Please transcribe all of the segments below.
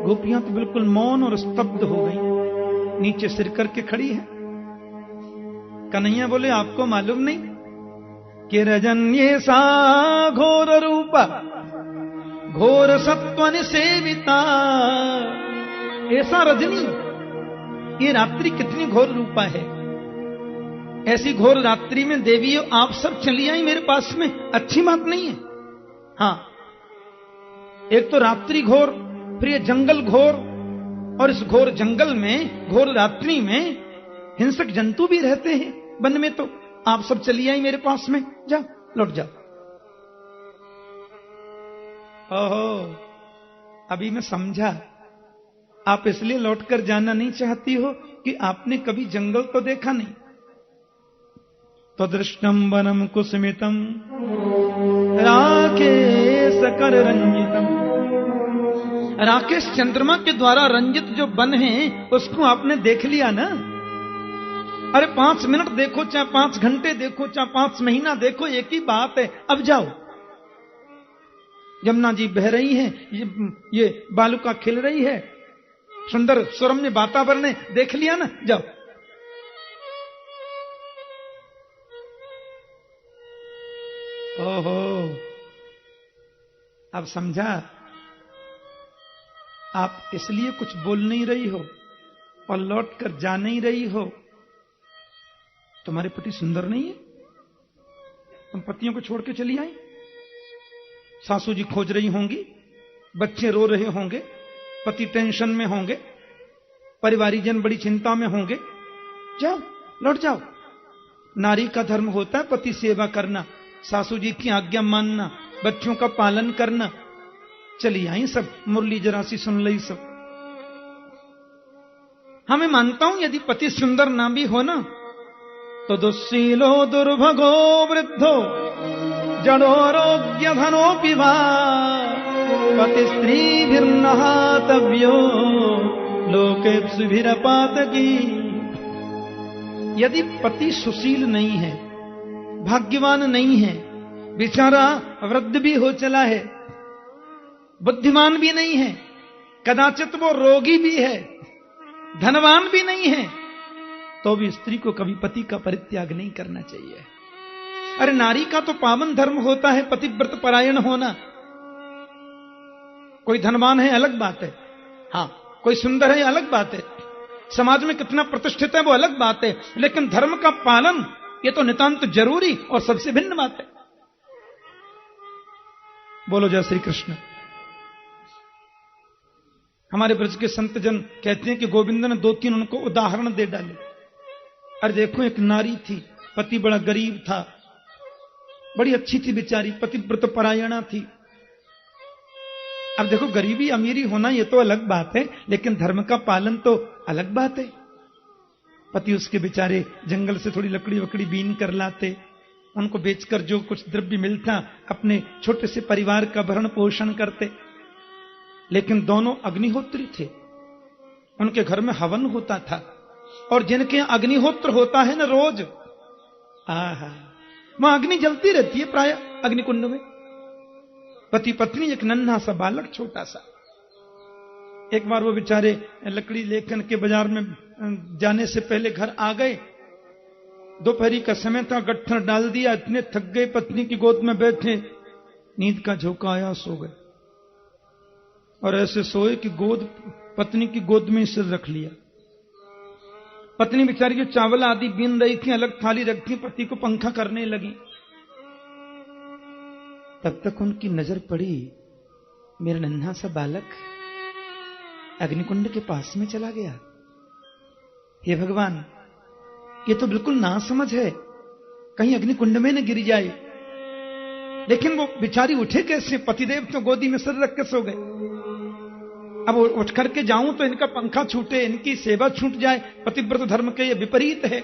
गोपियां तो बिल्कुल मौन और स्तब्ध हो गई, नीचे सिर करके खड़ी है। कन्हैया बोले, आपको मालूम नहीं कि रजन्ये सा घोर रूपा घोर सत्वन सेविता। ऐसा रजनी, ये रात्रि कितनी घोर रूपा है। ऐसी घोर रात्रि में देवी आप सब चली आई मेरे पास में, अच्छी बात नहीं है। हाँ, एक तो रात्रि घोर, फिर ये जंगल घोर, और इस घोर जंगल में घोर रात्रि में हिंसक जंतु भी रहते हैं वन में, तो आप सब चली आई मेरे पास में, जाओ लौट जाओ। ओहो, अभी मैं समझा, आप इसलिए लौटकर जाना नहीं चाहती हो कि आपने कभी जंगल तो देखा नहीं। तो दृष्टम वनम कुसुमितम राकेश कर रंजितम। राकेश चंद्रमा के द्वारा रंजित जो वन है उसको आपने देख लिया ना। अरे 5 मिनट देखो, चाहे 5 घंटे देखो, चाहे 5 महीना देखो, एक ही बात है। अब जाओ, यमुना जी बह रही है, ये बालुका खिल रही है, सुंदर सुरम्य वातावरण है, देख लिया ना, जाओ। ओहो, अब समझा, आप इसलिए कुछ बोल नहीं रही हो और लौट कर जा नहीं रही हो। तुम्हारे पति सुंदर नहीं है, तुम पतियों को छोड़ के चली आई। सासू जी खोज रही होंगी, बच्चे रो रहे होंगे, पति टेंशन में होंगे, परिवारीजन बड़ी चिंता में होंगे। जाओ, लौट जाओ। नारी का धर्म होता है पति सेवा करना, सासू जी की आज्ञा मानना, बच्चों का पालन करना। चली आई सब, मुरली जरा सी सुन ली सब। मैं मानता हूं यदि पति सुंदर ना भी हो ना, तो दुस्सीलो दुर्भगो वृद्धो जड़ोरोग्य धनो पिवा पति स्त्री भिर्नहातव्यो लोकेप्सुभिरपातकी। यदि पति सुशील नहीं है, भाग्यवान नहीं है, बेचारा वृद्ध भी हो चला है, बुद्धिमान भी नहीं है, कदाचित वो रोगी भी है, धनवान भी नहीं है, तो भी स्त्री को कभी पति का परित्याग नहीं करना चाहिए। अरे नारी का तो पावन धर्म होता है पतिव्रत परायण होना। कोई धनवान है अलग बात है, हाँ, कोई सुंदर है अलग बात है, समाज में कितना प्रतिष्ठित है वो अलग बात है, लेकिन धर्म का पालन ये तो नितांत जरूरी और सबसे भिन्न बात है। बोलो जय श्री कृष्ण। हमारे ब्रज के संत जन कहते हैं कि गोविंद ने 2-3 उनको उदाहरण दे डाले। अरे देखो, एक नारी थी, पति बड़ा गरीब था, बड़ी अच्छी थी बेचारी, पतिव्रत परायणा थी। अब देखो, गरीबी अमीरी होना ये तो अलग बात है, लेकिन धर्म का पालन तो अलग बात है। पति उसके बेचारे जंगल से थोड़ी लकड़ी वकड़ी बीन कर लाते, उनको बेचकर जो कुछ द्रव्य मिलता अपने छोटे से परिवार का भरण पोषण करते। लेकिन दोनों अग्निहोत्री थे, उनके घर में हवन होता था, और जिनके अग्निहोत्र होता है ना रोज, आहा, वहां अग्नि जलती रहती है प्राय अग्निकुंड में। पति पत्नी, एक नन्हा सा बालक छोटा सा। एक बार वो बेचारे लकड़ी लेकर के बाजार में जाने से पहले घर आ गए। दोपहरी का समय था, गट्ठर डाल दिया, इतने थक गए, पत्नी की गोद में बैठे, नींद का झोंका आया, सो गए। और ऐसे सोए कि पत्नी की गोद में सिर रख लिया। पत्नी बेचारी जो चावल आदि बीन रही थी, अलग थाली रखती, पति को पंखा करने लगी। तब तक उनकी नजर पड़ी, मेरा नन्हा सा बालक अग्निकुंड के पास में चला गया। हे भगवान, ये तो बिल्कुल नासमझ है, कहीं अग्निकुंड में न गिर जाए। लेकिन वो बेचारी उठे कैसे? पतिदेव तो गोदी में सिर रख के सो गए। अब उठ करके जाऊं तो इनका पंखा छूटे, इनकी सेवा छूट जाए, पतिव्रत धर्म के ये विपरीत है।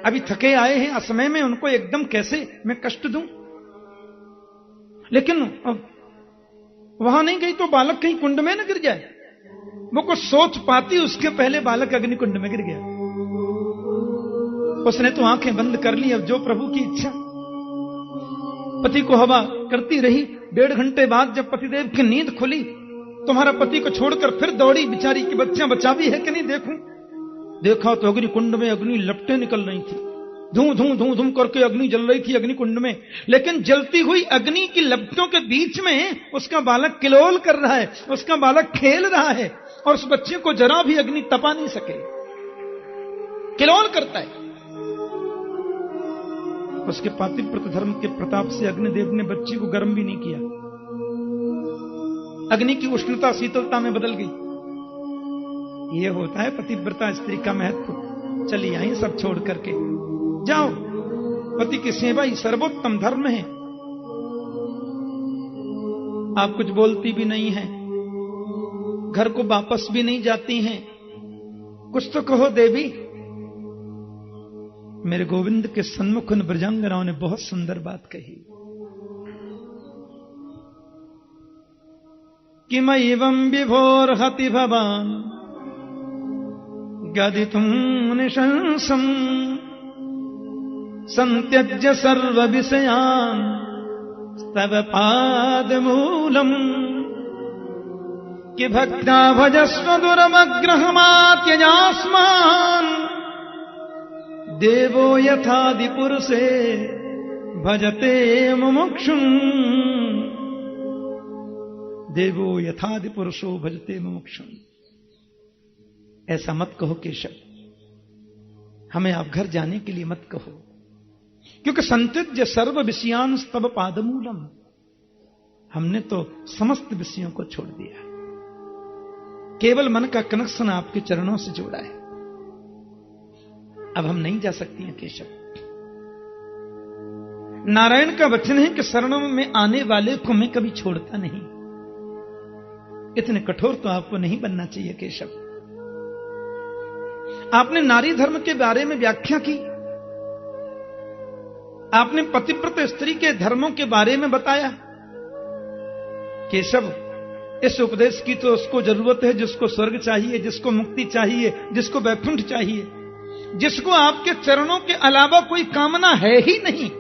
अभी थके आए हैं, असमय में उनको एकदम कैसे मैं कष्ट दूं? लेकिन वहां नहीं गई तो बालक कहीं कुंड में न गिर जाए। वो कुछ सोच पाती, उसके पहले बालक अग्निकुंड में गिर गया। उसने तो आंखें बंद कर ली, अब जो प्रभु की इच्छा। पति को हवा करती रही। 1.5 घंटे बाद जब पतिदेव की नींद खुली तुम्हारा पति को छोड़कर फिर दौड़ी बेचारी की बच्चियां बचा भी है कि नहीं देखूं। देखा तो अग्नि कुंड में अग्नि लपटें निकल रही थी, धूं धूं धूं धूं करके अग्नि जल रही थी अग्नि कुंड में। लेकिन जलती हुई अग्नि की लपटों के बीच में उसका बालक किलोल कर रहा है, उसका बालक खेल रहा है, और उस बच्चे को जरा भी अग्नि तपा नहीं सके, किलोल करता है। उसके पातिव्रत धर्म के प्रताप से अग्निदेव ने बच्ची को गर्म भी नहीं किया। अग्नि की उष्णता शीतलता में बदल गई। यह होता है पतिव्रता स्त्री का महत्व। चली आई सब छोड़ करके, जाओ, पति की सेवा ही सर्वोत्तम धर्म है। आप कुछ बोलती भी नहीं हैं, घर को वापस भी नहीं जाती हैं, कुछ तो कहो देवी। मेरे गोविंद के सन्मुख उन ब्रजांगनाओं ने बहुत सुंदर बात कही कि मयिवं विभोर्हति भवान गदितुं निशंसम् संत्यज्य सर्व विषयान् तव पादमूलम् कि भक्त्या भजस्व दुर्मग्रहमात्यजास्मान् देवो यथादि पुरुषे भजते मुमुक्षुम्। देवो यथादि पुरुषो भजते मुमुक्षुम्। ऐसा मत कहो केशव, हमें आप घर जाने के लिए मत कहो, क्योंकि संत्यज्य सर्व विषयान् तव पादमूलम, हमने तो समस्त विषयों को छोड़ दिया, केवल मन का कनेक्शन आपके चरणों से जोड़ा है। अब हम नहीं जा सकती हैं केशव। नारायण का वचन है कि शरणों में आने वाले को मैं कभी छोड़ता नहीं। इतने कठोर तो आपको नहीं बनना चाहिए केशव। आपने नारी धर्म के बारे में व्याख्या की, आपने पतिव्रत स्त्री के धर्मों के बारे में बताया। केशव, इस उपदेश की तो उसको जरूरत है जिसको स्वर्ग चाहिए, जिसको मुक्ति चाहिए, जिसको वैकुंठ चाहिए, जिसको आपके चरणों के अलावा कोई कामना है ही नहीं।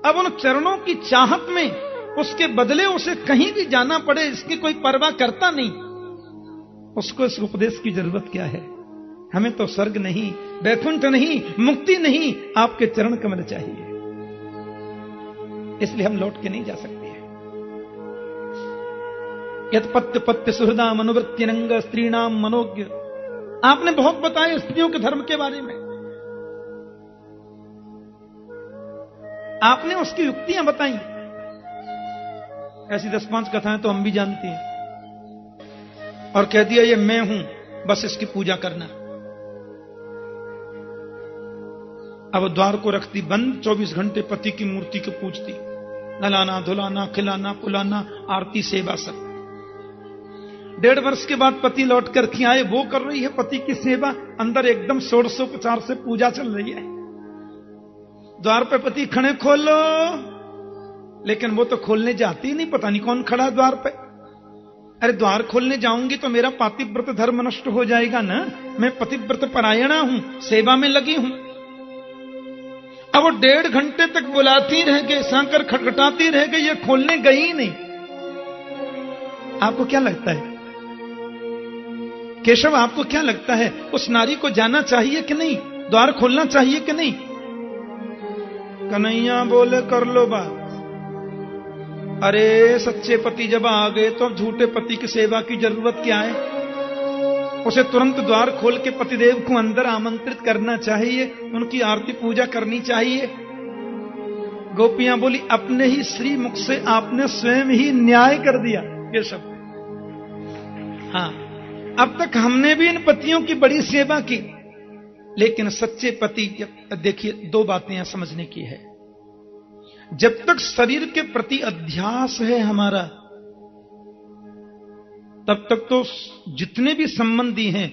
अब उन चरणों की चाहत में उसके बदले उसे कहीं भी जाना पड़े, इसकी कोई परवाह करता नहीं। उसको इस उपदेश की जरूरत क्या है? हमें तो स्वर्ग नहीं, वैकुंठ नहीं, मुक्ति नहीं, आपके चरण कमल चाहिए। इसलिए हम लौट के नहीं जा सकते हैं। यत पत्य पत्य सुहृदा मनोवृत्तिरंग स्त्रीणाम मनोज्ञ, आपने बहुत बताया स्त्रियों के धर्म के बारे में। आपने उसकी युक्तियां बताई। ऐसी 10-5 कथाएं तो हम भी जानते हैं। और कह दिया ये मैं हूं, बस इसकी पूजा करना। अब द्वार को रखती बंद, 24 घंटे पति की मूर्ति को पूजती, नलाना धुलाना खिलाना पुलाना आरती सेवा सब। 1.5 वर्ष के बाद पति लौट कर के आए, वो कर रही है पति की सेवा, अंदर एकदम षोडशोपचार से पूजा चल रही है। द्वार पे पति खड़े, खोलो, लेकिन वो तो खोलने जाती नहीं, पता नहीं कौन खड़ा द्वार पे। अरे द्वार खोलने जाऊंगी तो मेरा पातिव्रत धर्म नष्ट हो जाएगा ना। मैं पतिव्रत परायणा हूं, सेवा में लगी हूं। अब वो 1.5 घंटे तक बुलाती रह गई, सांकर खटखटाती रह गई, ये खोलने गई नहीं। आपको क्या लगता है केशव, आपको क्या लगता है, उस नारी को जाना चाहिए कि नहीं, द्वार खोलना चाहिए कि नहीं? कन्हैया बोले कर लो बात। अरे सच्चे पति जब आ गए तो झूठे पति की सेवा की जरूरत क्या है? उसे तुरंत द्वार खोल के पतिदेव को अंदर आमंत्रित करना चाहिए, उनकी आरती पूजा करनी चाहिए। गोपियां बोली, अपने ही श्री मुख से आपने स्वयं ही न्याय कर दिया केशव। हाँ, अब तक हमने भी इन पतियों की बड़ी सेवा की, लेकिन सच्चे पति, देखिए 2 बातें यहां समझने की है। जब तक शरीर के प्रति अध्यास है हमारा, तब तक तो जितने भी संबंधी हैं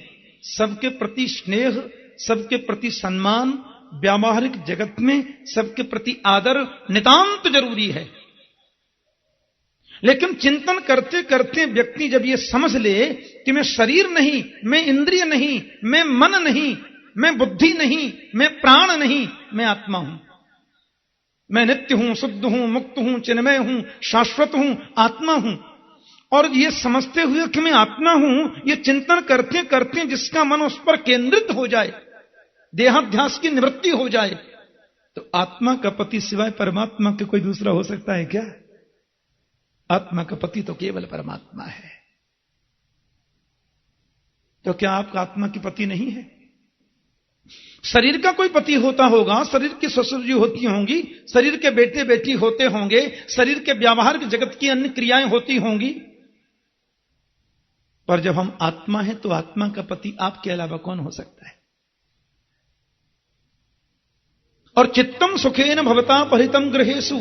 सबके प्रति स्नेह, सबके प्रति सम्मान, व्यावहारिक जगत में सबके प्रति आदर नितांत जरूरी है। लेकिन चिंतन करते करते व्यक्ति जब ये समझ ले कि मैं शरीर नहीं, मैं इंद्रिय नहीं, मैं मन नहीं, मैं बुद्धि नहीं, मैं प्राण नहीं, मैं आत्मा हूं, मैं नित्य हूं, शुद्ध हूं, मुक्त हूं, चिन्मय हूं, शाश्वत हूं, आत्मा हूं, और ये समझते हुए कि मैं आत्मा हूं, ये चिंतन करते करते जिसका मन उस पर केंद्रित हो जाए, देहाध्यास की निवृत्ति हो जाए, तो आत्मा का पति सिवाय परमात्मा के कोई दूसरा हो सकता है क्या? आत्मा का पति तो केवल परमात्मा है। तो क्या आपका आत्मा की पति नहीं है? शरीर का कोई पति होता होगा, शरीर की ससुर जी होती होंगी, शरीर के बेटे बेटी होते होंगे, शरीर के व्यावहारिक जगत की अन्य क्रियाएं होती होंगी, पर जब हम आत्मा हैं तो आत्मा का पति आपके अलावा कौन हो सकता है? और चित्तम सुखेन भवता परितम गृहेषु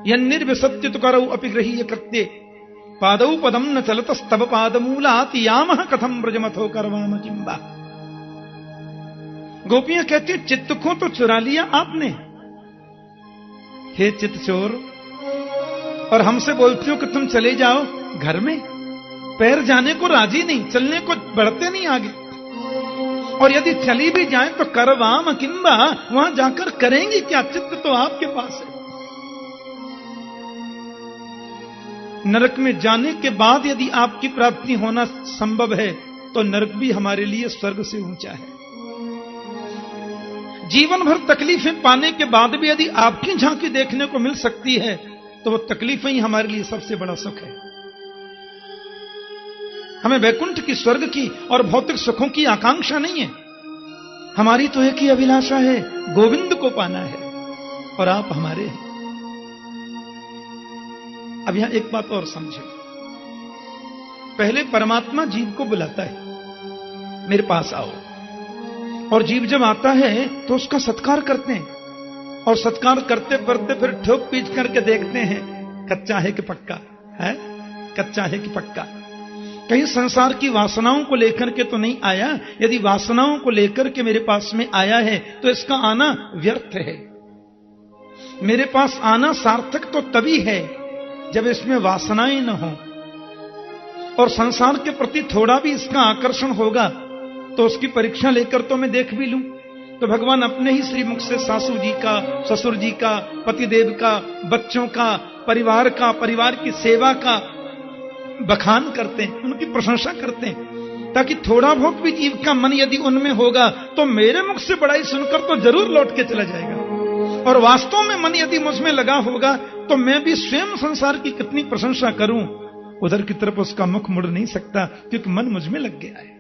यन्निर्विसत्य तुकरौ अपि गृहीय कृत्ये पादौ पदम न चलतस्तव पादमूलात् यामः कथम ब्रजमथो करवाम किंबा। गोपियां कहती चित्त को तो चुरा लिया आपने, हे चित्त चोर, और हमसे बोलती हो कि तुम चले जाओ घर में, पैर जाने को राजी नहीं, चलने को बढ़ते नहीं आगे, और यदि चली भी जाए तो करवाम किंबा, वहां जाकर करेंगे क्या? चित्त तो आपके पास है। नरक में जाने के बाद यदि आपकी प्राप्ति होना संभव है तो नरक भी हमारे लिए स्वर्ग से ऊंचा है। जीवन भर तकलीफें पाने के बाद भी यदि आपकी झांकी देखने को मिल सकती है तो वो तकलीफें ही हमारे लिए सबसे बड़ा सुख है। हमें वैकुंठ की, स्वर्ग की और भौतिक सुखों की आकांक्षा नहीं है। हमारी तो एक ही अभिलाषा है, गोविंद को पाना है, और आप हमारे हैं। अब यहां एक बात और समझे, पहले परमात्मा जीव को बुलाता है, मेरे पास आओ, और जीव जब आता है तो उसका सत्कार करते हैं, और सत्कार करते करते फिर ठोक पीट करके देखते हैं कच्चा है कि पक्का है, कच्चा है कि पक्का, कहीं संसार की वासनाओं को लेकर के तो नहीं आया। यदि वासनाओं को लेकर के मेरे पास में आया है तो इसका आना व्यर्थ है। मेरे पास आना सार्थक तो तभी है जब इसमें वासनाएं न हो, और संसार के प्रति थोड़ा भी इसका आकर्षण होगा तो उसकी परीक्षा लेकर तो मैं देख भी लूं। तो भगवान अपने ही श्रीमुख से सासू जी का, ससुर जी का, पतिदेव का, बच्चों का, परिवार का, परिवार की सेवा का बखान करते हैं, उनकी प्रशंसा करते हैं, ताकि थोड़ा बहुत भी जीव का मन यदि उनमें होगा तो मेरे मुख से बड़ाई सुनकर तो जरूर लौट के चला जाएगा, और वास्तव में मन यदि मुझ में लगा होगा तो मैं भी स्वयं संसार की कितनी प्रशंसा करूं, उधर की तरफ उसका मुख मुड़ नहीं सकता, क्योंकि मन मुझ में लग गया है।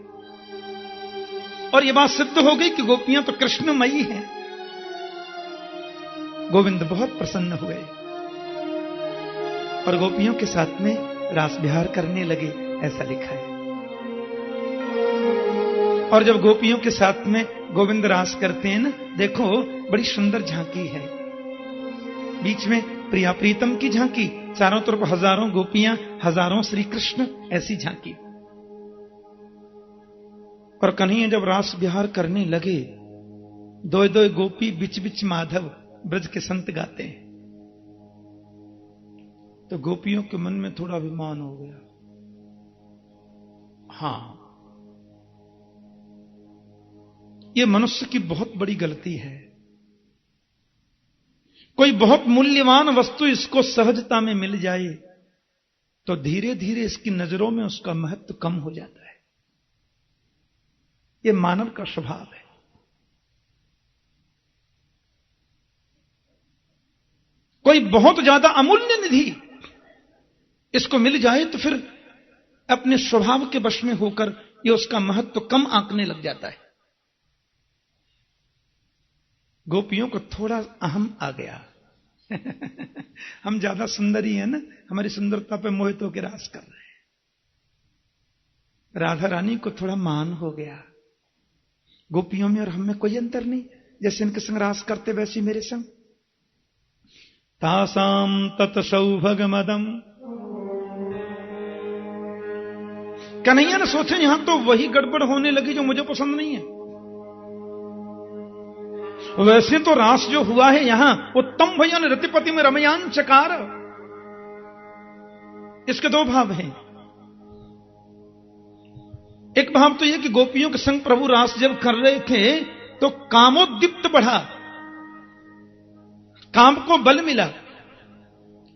और यह बात सिद्ध हो गई कि गोपियां तो कृष्णमयी हैं। गोविंद बहुत प्रसन्न हुए और गोपियों के साथ में रास विहार करने लगे, ऐसा लिखा है। और जब गोपियों के साथ में गोविंद रास करते हैं ना, देखो बड़ी सुंदर झांकी है, बीच में प्रिया प्रीतम की झांकी, चारों तरफ हजारों गोपियां, हजारों श्री कृष्ण, ऐसी झांकी। और कन्हैया जब रास विहार करने लगे, दो दो गोपी बिच बिच माधव ब्रज के संत गाते हैं, तो गोपियों के मन में थोड़ा अभिमान हो गया। हां, यह मनुष्य की बहुत बड़ी गलती है। कोई बहुत मूल्यवान वस्तु इसको सहजता में मिल जाए तो धीरे धीरे इसकी नजरों में उसका महत्व कम हो जाता है। यह मानव का स्वभाव है। कोई बहुत ज्यादा अमूल्य निधि इसको मिल जाए तो फिर अपने स्वभाव के वश में होकर यह उसका महत्व कम आंकने लग जाता है। गोपियों को थोड़ा अहम आ गया। हम ज्यादा सुंदरी हैं ना, हमारी सुंदरता पे मोहित होकर रास कर रहे हैं। राधा रानी को थोड़ा मान हो गया। गोपियों में और हम में कोई अंतर नहीं, जैसे इनके संग रास करते वैसे मेरे संग। तासाम तत सौभगमदम, कन्हैया ने सोचा यहां तो वही गड़बड़ होने लगी जो मुझे पसंद नहीं है। वैसे तो रास जो हुआ है यहां, उत्तम भयन रतिपति में रमयान चकार, इसके दो भाव हैं। एक भाव तो यह कि गोपियों के संग प्रभु रास जब कर रहे थे तो कामोद्दीप्त बढ़ा, काम को बल मिला।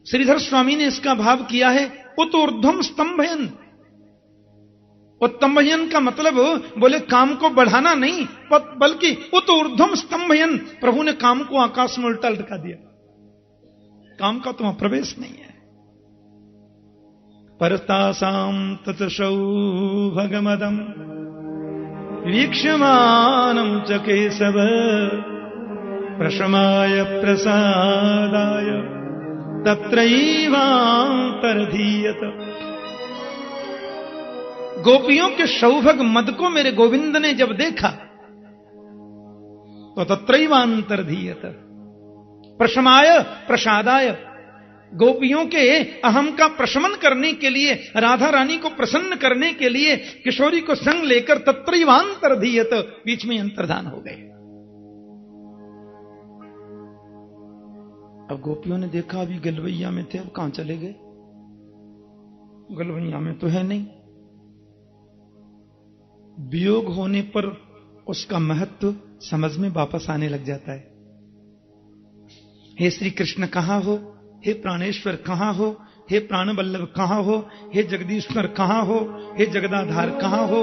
श्रीधर स्वामी ने इसका भाव किया है उत ऊर्ध्वम स्तंभयन। उत्तंभयन का मतलब बोले काम को बढ़ाना नहीं, बल्कि उत ऊर्ध्वम स्तंभयन, प्रभु ने काम को आकाश में उल्टा लटका दिया। काम का तो प्रवेश नहीं है। परतासाम तत्सौभगमदम वीक्षमानं च केशव प्रशमाय प्रसादाय तत्रैवांतर्धीयत। गोपियों के सौभग मद को मेरे गोविंद ने जब देखा तो तत्रैवांतर्धीयत, प्रशमाय प्रसादाय, गोपियों के अहम का प्रशमन करने के लिए, राधा रानी को प्रसन्न करने के लिए किशोरी को संग लेकर तत्रैवांतर्धीयत, बीच में अंतर्धान हो गए। अब गोपियों ने देखा अभी गलवैया में थे, अब कहां चले गए? गलवैया में तो है नहीं। वियोग होने पर उसका महत्व समझ में वापस आने लग जाता है। हे श्री कृष्ण कहां हो, हे प्राणेश्वर कहां हो, हे प्राण वल्लभ कहां हो, हे जगदीश्वर कहां हो, हे जगदाधार कहां हो,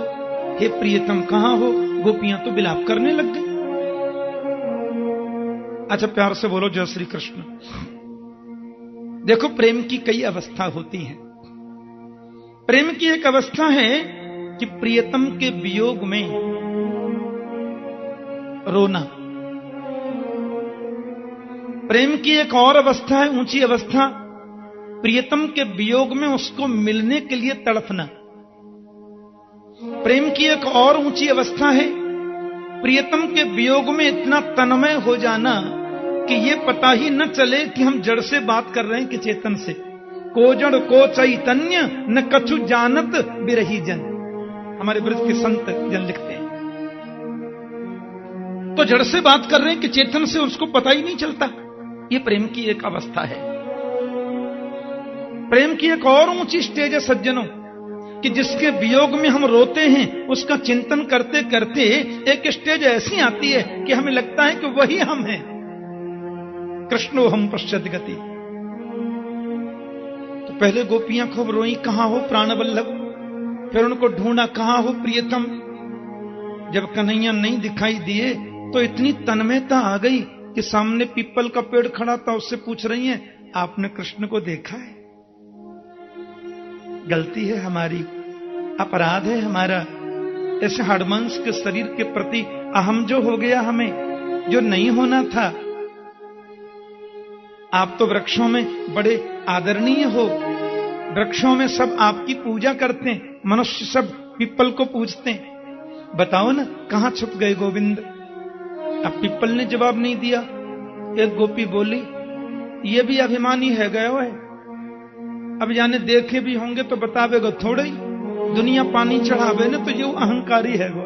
हे प्रियतम कहां हो? गोपियां तो विलाप करने लग गई। अच्छा प्यार से बोलो जय श्री कृष्ण। देखो प्रेम की कई अवस्था होती हैं। प्रेम की एक अवस्था है कि प्रियतम के वियोग में रोना। प्रेम की एक और अवस्था है, ऊंची अवस्था, प्रियतम के वियोग में उसको मिलने के लिए तड़पना। प्रेम की एक और ऊंची अवस्था है, प्रियतम के वियोग में इतना तन्मय हो जाना कि ये पता ही न चले कि हम जड़ से बात कर रहे हैं कि चेतन से। को जड़ को चैतन्य न कछु जानत बिरही जन, हमारे ब्रज के संत जन लिखते हैं। तो जड़ से बात कर रहे हैं कि चेतन से, उसको पता ही नहीं चलता। ये प्रेम की एक अवस्था है। प्रेम की एक और ऊंची स्टेज है सज्जनों, कि जिसके वियोग में हम रोते हैं, उसका चिंतन करते करते एक स्टेज ऐसी आती है कि हमें लगता है कि वही हम हैं। कृष्णो हम पश्चात गति। तो पहले गोपियां खूब रोई, कहां हो प्राणवल्लभ, फिर उनको ढूंढा, कहां हो प्रियतम। जब कन्हैया नहीं दिखाई दिए तो इतनी तन्मयता आ गई कि सामने पीपल का पेड़ खड़ा था, उससे पूछ रही हैं, आपने कृष्ण को देखा है? गलती है हमारी, अपराध है हमारा, ऐसे हडमांस के शरीर के प्रति अहम जो हो गया हमें, जो नहीं होना था। आप तो वृक्षों में बड़े आदरणीय हो, वृक्षों में सब आपकी पूजा करते हैं, मनुष्य सब पीपल को पूजते हैं। बताओ ना कहां छुप गए गोविंद? अब पीपल ने जवाब नहीं दिया। एक गोपी बोली, ये भी अभिमानी है गयो है, अब जाने देखे भी होंगे तो बतावेगा थोड़े ही, दुनिया पानी चढ़ावे न तो ये अहंकारी है वो।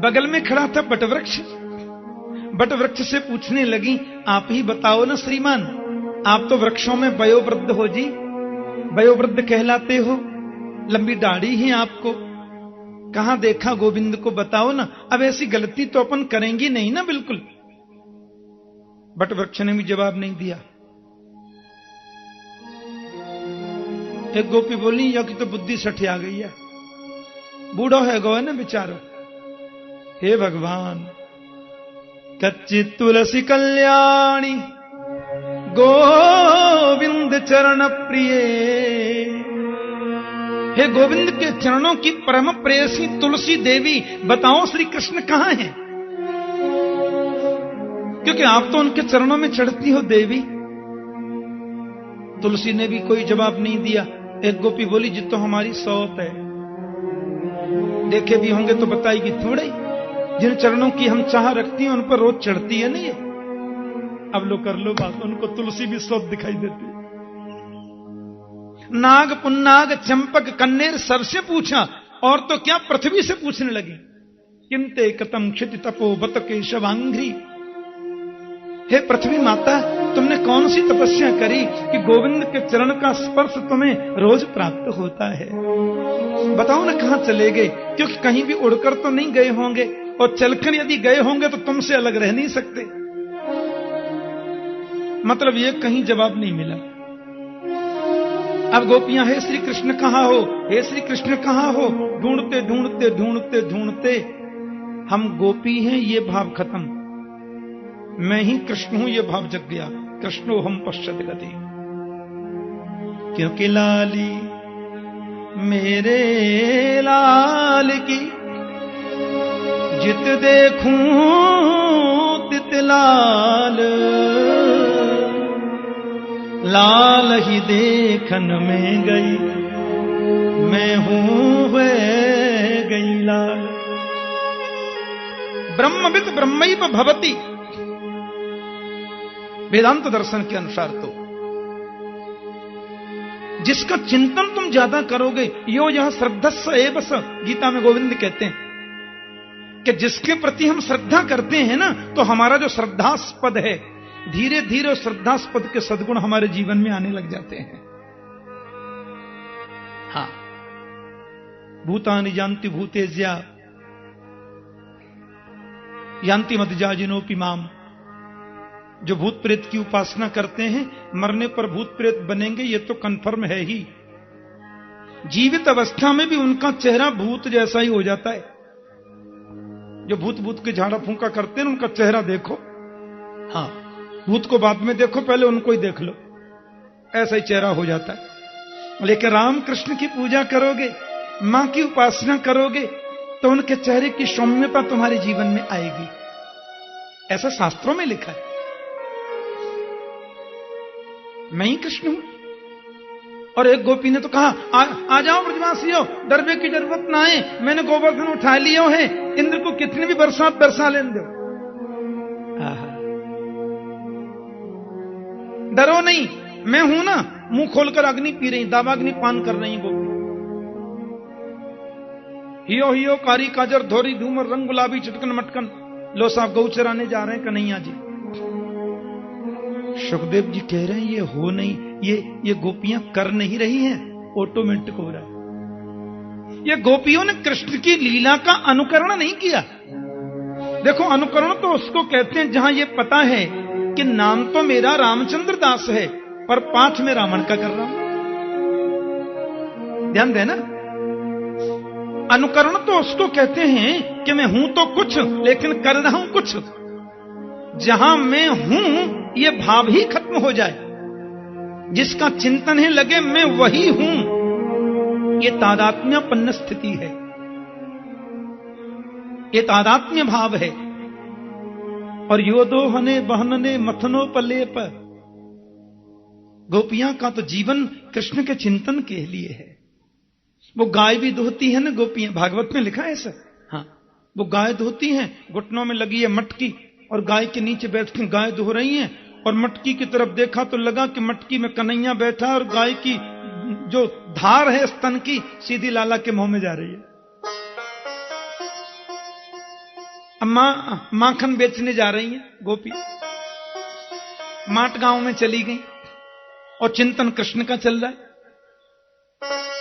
बगल में खड़ा था बटवृक्ष, बटवृक्ष से पूछने लगी, आप ही बताओ ना श्रीमान, आप तो वृक्षों में वयोवृद्ध हो जी, वयोवृद्ध कहलाते हो, लंबी दाढ़ी है आपको, कहां देखा गोविंद को, बताओ ना। अब ऐसी गलती तो अपन करेंगी नहीं ना बिल्कुल। बटवृक्ष ने भी जवाब नहीं दिया। एक गोपी बोली, या कि तो बुद्धि सठिया गई है, बूढ़ो है गो है ना बेचारो। हे भगवान, कच्ची तुलसी कल्याणी गोविंद चरण प्रिय, हे गोविंद के चरणों की परम प्रेयसी तुलसी देवी, बताओ श्री कृष्ण कहां हैं? क्योंकि आप तो उनके चरणों में चढ़ती हो देवी। तुलसी ने भी कोई जवाब नहीं दिया। एक गोपी बोली, जी तो हमारी सौत है, देखे भी होंगे तो बताएगी थोड़े, जिन चरणों की हम चाह रखती हैं उन पर रोज चढ़ती है नहीं। अब लो कर लो बात, उनको तुलसी भी सौत दिखाई देती। नाग पुन्नाग चंपक कन्नेर सबसे पूछा, और तो क्या पृथ्वी से पूछने लगी, किंते कतम क्षिति तपो बत केशवांघ्री, हे पृथ्वी माता, तुमने कौन सी तपस्या करी कि गोविंद के चरण का स्पर्श तुम्हें रोज प्राप्त होता है? बताओ ना कहां चले गए? क्योंकि कहीं भी उड़कर तो नहीं गए होंगे, और चलकर यदि गए होंगे तो तुमसे अलग रह नहीं सकते। मतलब ये कहीं जवाब नहीं मिला। अब गोपियां हे श्री कृष्ण कहां हो, हे श्री कृष्ण कहां हो, ढूंढते ढूंढते ढूंढते ढूंढते हम गोपी हैं ये भाव खत्म, मैं ही कृष्ण हूं ये भाव जग गया। कृष्णो हम पश्चात गति, क्योंकि लाली मेरे लाल की जित देखूं तित लाल, लाल ही देखन में गई मैं हूं गई लाल। ब्रह्मविद ब्रह्मैव भवति, वेदांत दर्शन के अनुसार तो जिसका चिंतन तुम ज्यादा करोगे, यो यह श्रद्धस्स एव स, गीता में गोविंद कहते हैं कि जिसके प्रति हम श्रद्धा करते हैं ना, तो हमारा जो श्रद्धास्पद है, धीरे धीरे श्रद्धास्पद के सद्गुण हमारे जीवन में आने लग जाते हैं। हाँ, भूतानि जानति भूतेज्या यान्ति मद्याजिनोपि माम, जो भूत प्रेत की उपासना करते हैं मरने पर भूत प्रेत बनेंगे, ये तो कन्फर्म है ही। जीवित अवस्था में भी उनका चेहरा भूत जैसा ही हो जाता है। जो भूत भूत के झाड़ा फूंका करते हैं उनका चेहरा देखो, हाँ, भूत को बाद में देखो, पहले उनको ही देख लो, ऐसा ही चेहरा हो जाता है। लेकिन राम कृष्ण की पूजा करोगे, मां की उपासना करोगे, तो उनके चेहरे की सौम्यता तुम्हारे जीवन में आएगी, ऐसा शास्त्रों में लिखा है। मैं ही कृष्ण हूं। और एक गोपी ने तो कहा, आ जाओ ब्रजवासियों, डरने की जरूरत ना है, मैंने गोवर्धन उठा लियो है, इंद्र को कितनी भी बरसात बरसा लेने दो, डरो नहीं, मैं हूं ना। मुंह खोलकर अग्नि पी रही, दावाग्नि पान कर रही गोपी। हियो हियो कारी काजर धोरी धूमर रंग गुलाबी चिटकन मटकन, लो साहब गौ चराने जा रहे हैं कन्हैया जी। सुखदेव जी कह रहे हैं ये हो नहीं, ये गोपियां कर नहीं रही हैं, ऑटोमेटिक हो रहा है। ये गोपियों ने कृष्ण की लीला का अनुकरण नहीं किया। देखो, अनुकरण तो उसको कहते हैं जहां ये पता है कि नाम तो मेरा रामचंद्र दास है, पर पाठ में रावण का कर रहा हूं। ध्यान देना, अनुकरण तो उसको कहते हैं कि मैं हूं तो कुछ, लेकिन कर रहा हूं कुछ। जहां मैं हूं ये भाव ही खत्म हो जाए, जिसका चिंतन है लगे मैं वही हूं, ये तादात्म्यपन्न स्थिति है, ये तादात्म्य भाव है। और योदोहने बहनने मथनोपलेप, गोपियां का तो जीवन कृष्ण के चिंतन के लिए है। वो गाय भी धोती है ना गोपियां, भागवत में लिखा है ऐसा। हाँ, वो गाय धोती हैं, घुटनों में लगी है मटकी, और गाय के नीचे बैठ के गाय धो रही हैं, और मटकी की तरफ देखा तो लगा कि मटकी में कन्हैया बैठा, और गाय की जो धार है स्तन की सीधी लाला के मुंह में जा रही है। माखन बेचने जा रही हैं गोपी, माट गांव में चली गई, और चिंतन कृष्ण का चल रहा है।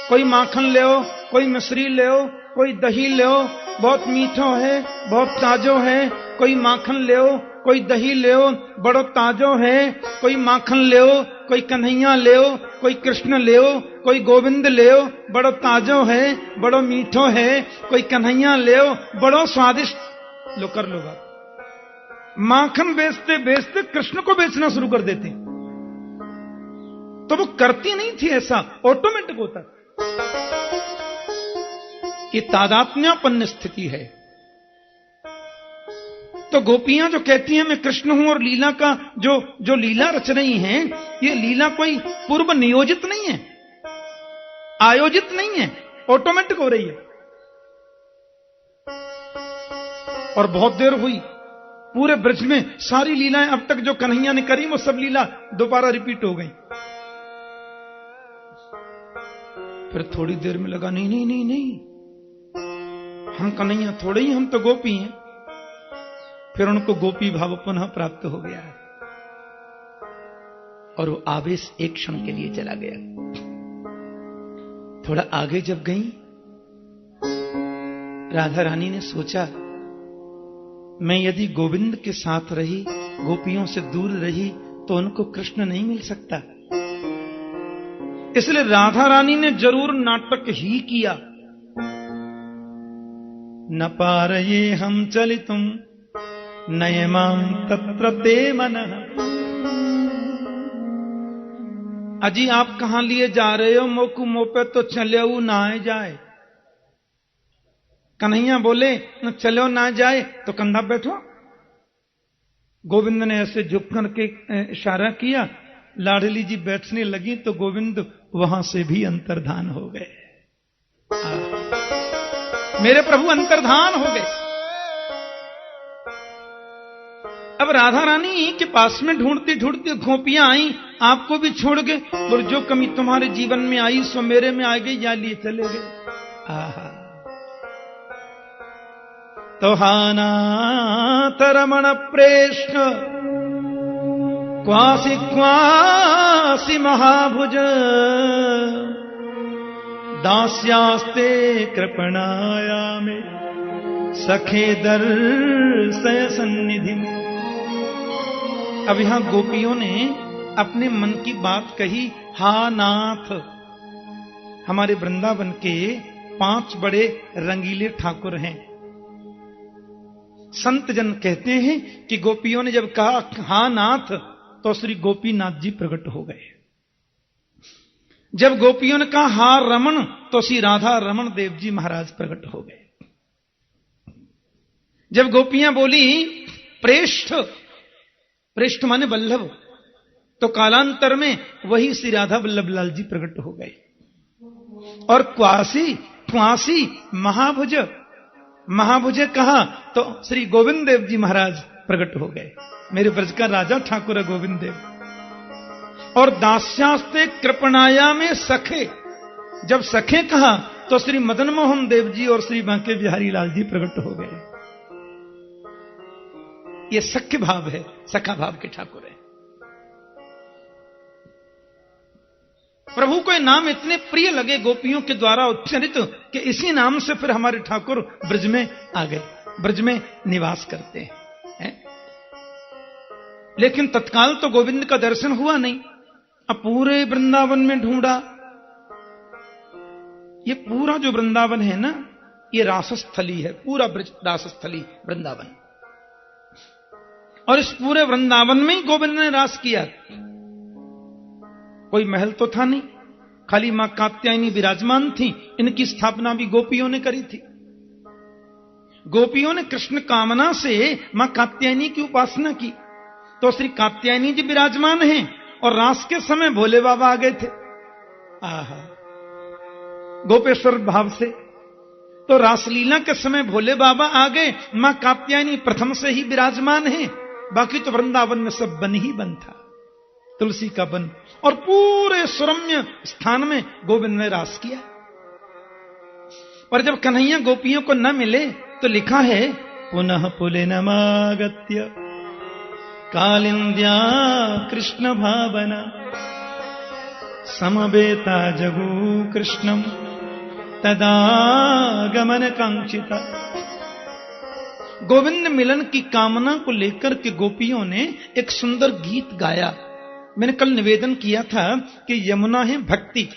कोई माखन ले ओ, कोई मिश्री ले ओ, कोई दही ले ओ, बहुत मीठो है, बहुत ताजो है। कोई माखन ले ओ, कोई दही ले ओ, बड़ो ताजो है। कोई माखन ले ओ, कोई कन्हैया ले ओ, कोई कृष्ण ले ओ, कोई गोविंद ले ओ, बड़ो ताजो है, बड़ो मीठो है। कोई कन्हैया ले ओ, बड़ो स्वादिष्ट। लो कर लो बात। माखन बेचते बेचते कृष्ण को बेचना शुरू कर देते। तो वो करती नहीं थी ऐसा, ऑटोमेटिक होता। ये तादात्म्यपन्न स्थिति है। तो गोपियां जो कहती हैं मैं कृष्ण हूं, और लीला का जो लीला रच रही हैं, ये लीला कोई पूर्व नियोजित नहीं है, आयोजित नहीं है, ऑटोमेटिक हो रही है। और बहुत देर हुई, पूरे ब्रज में सारी लीलाएं अब तक जो कन्हैया ने करी वो सब लीला दोबारा रिपीट हो गई। फिर थोड़ी देर में लगा नहीं नहीं नहीं नहीं, हम कन्हैया थोड़े ही, हम तो गोपी हैं। फिर उनको गोपी भाव पुनः प्राप्त हो गया, और वो आवेश एक क्षण के लिए चला गया। थोड़ा आगे जब गई, राधा रानी ने सोचा मैं यदि गोविंद के साथ रही, गोपियों से दूर रही, तो उनको कृष्ण नहीं मिल सकता। इसलिए राधा रानी ने जरूर नाटक ही किया। न पारये हम चलितुम नयमाम तत्र ते मनः। अजी आप कहां लिए जा रहे हो, मोकू मोपे तो चलो ना जाए। कन्हैया बोले चलो ना जाए तो कंधा बैठो। गोविंद ने ऐसे झुक करके इशारा किया, लाडली जी बैठने लगी तो गोविंद वहां से भी अंतर्धान हो गए। मेरे प्रभु अंतर्धान हो गए। अब राधा रानी के पास में ढूंढती ढूंढती गोपियां आई, आपको भी छोड़ गए, और जो कमी तुम्हारे जीवन में आई सो मेरे में आ गई, या लिए चले गए। आहा तो हानाथ रमण प्रेष्ठ क्वासी क्वासी महाभुज दास्यास्ते कृपणाया में सखे दर्शय सन्निधि। अब यहां गोपियों ने अपने मन की बात कही। हा नाथ, हमारे वृंदावन के 5 बड़े रंगीले ठाकुर हैं। संत जन कहते हैं कि गोपियों ने जब कहा हा नाथ तो श्री गोपीनाथ जी प्रकट हो गए। जब गोपियों ने कहा हा रमण तो श्री राधा रमण देव जी महाराज प्रकट हो गए। जब गोपियां बोली प्रेष्ठ, प्रेष्ठ माने वल्लभ, तो कालांतर में वही श्री राधा वल्लभ लाल जी प्रकट हो गए। और क्वासी क्वासी महाभुज, महाभुजे कहा तो श्री गोविंद देव जी महाराज प्रकट हो गए। मेरे ब्रज का राजा ठाकुर है गोविंद देव। और दास्यास्ते कृपणाया में सखे, जब सखे कहा तो श्री मदन मोहन देव जी और श्री बांके बिहारी लाल जी प्रकट हो गए। ये सख्य भाव है, सखा भाव के ठाकुर है। प्रभु को ये नाम इतने प्रिय लगे गोपियों के द्वारा उच्चारित कि इसी नाम से फिर हमारे ठाकुर ब्रज में आ गए, ब्रज में निवास करते हैं। लेकिन तत्काल तो गोविंद का दर्शन हुआ नहीं। अब पूरे वृंदावन में ढूंढा। ये पूरा जो वृंदावन है ना, ये रासस्थली है, पूरा ब्रज रासस्थली वृंदावन। और इस पूरे वृंदावन में ही गोविंद ने रास किया। कोई महल तो था नहीं, खाली मां कात्यायनी विराजमान थी। इनकी स्थापना भी गोपियों ने करी थी। गोपियों ने कृष्ण कामना से मां कात्यायनी की उपासना की, तो श्री कात्यायनी जी विराजमान हैं। और रास के समय भोले बाबा आ गए थे। आहा, गोपेश्वर भाव से। तो रासलीला के समय भोले बाबा आ गए, मां कात्यायनी प्रथम से ही विराजमान है। बाकी तो वृंदावन में सब बन ही बन था, तुलसी का बन। और पूरे सुरम्य स्थान में गोविंद ने रास किया। पर जब कन्हैया गोपियों को न मिले तो लिखा है पुनः पुलिनमागत्य कालिंद्या कृष्ण भावना समवेता जगू कृष्णम तदा गमन कांक्षिता। गोविंद मिलन की कामना को लेकर के गोपियों ने एक सुंदर गीत गाया। मैंने कल निवेदन किया था कि यमुना है भक्ति,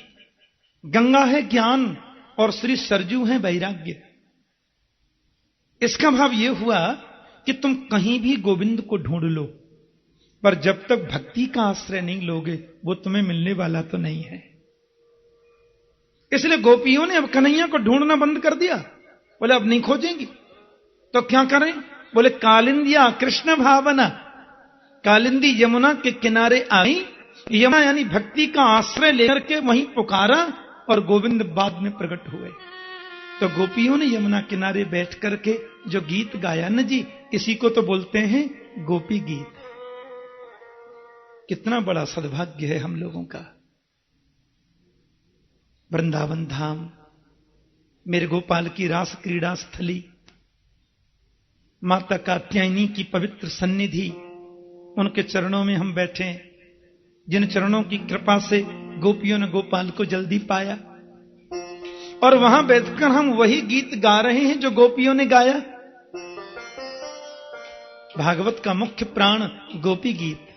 गंगा है ज्ञान और श्री सरजू है वैराग्य। इसका भाव यह हुआ कि तुम कहीं भी गोविंद को ढूंढ लो, पर जब तक भक्ति का आश्रय नहीं लोगे वो तुम्हें मिलने वाला तो नहीं है। इसलिए गोपियों ने अब कन्हैया को ढूंढना बंद कर दिया। बोले अब नहीं खोजेंगी तो क्या करें? बोले कालिंदिया कृष्ण भावना। कालिंदी यमुना के किनारे आई। यमुना यानी भक्ति का आश्रय लेकर के वहीं पुकारा और गोविंद बाद में प्रकट हुए। तो गोपियों ने यमुना किनारे बैठ करके जो गीत गाया न जी, इसी को तो बोलते हैं गोपी गीत। कितना बड़ा सद्भाग्य है हम लोगों का। वृंदावन धाम, मेरे गोपाल की रास क्रीड़ा स्थली, माता कात्यायनी की पवित्र सन्निधि, उनके चरणों में हम बैठे, जिन चरणों की कृपा से गोपियों ने गोपाल को जल्दी पाया। और वहां बैठकर हम वही गीत गा रहे हैं जो गोपियों ने गाया। भागवत का मुख्य प्राण गोपी गीत।